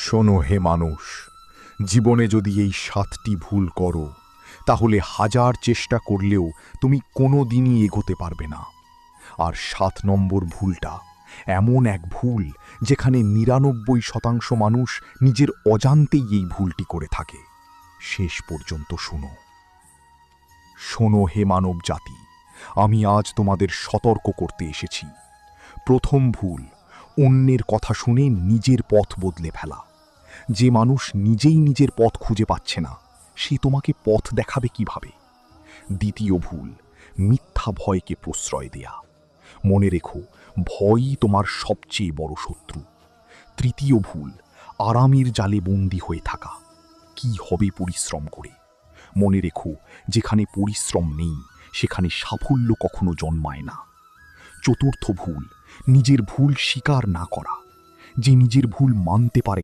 শোনো হে মানুষ, জীবনে যদি এই 7টি ভুল করো তাহলে হাজার চেষ্টা করলেও তুমি কোনো দিনই এগোতে পারবে না। আর 7 নম্বর ভুলটা এমন এক ভুল যেখানে 99% মানুষ নিজের অজান্তেই এই ভুলটি করে থাকে। শেষ পর্যন্ত শোনো। শোনো হে মানব জাতি, আমি আজ তোমাদের সতর্ক করতে এসেছি। প্রথম ভুল, অন্যের কথা শুনে নিজের পথ বদলে ফেলা। যে মানুষ নিজেই নিজের পথ খুঁজে পাচ্ছে না, সে তোমাকে পথ দেখাবে কিভাবে? দ্বিতীয় ভুল, মিথ্যা ভয়কে প্রশ্রয় দেয়া। মনে রেখো, ভয়ই তোমার সবচেয়ে বড় শত্রু। তৃতীয় ভুল, আরামের জালে বন্দী হয়ে থাকা। কি হবে পরিশ্রম করে? মনে রেখো, যেখানে পরিশ্রম নেই সেখানে সাফল্য কখনো জন্মায় না। চতুর্থ ভুল, নিজের ভুল স্বীকার না করা। যে নিজের ভুল মানতে পারে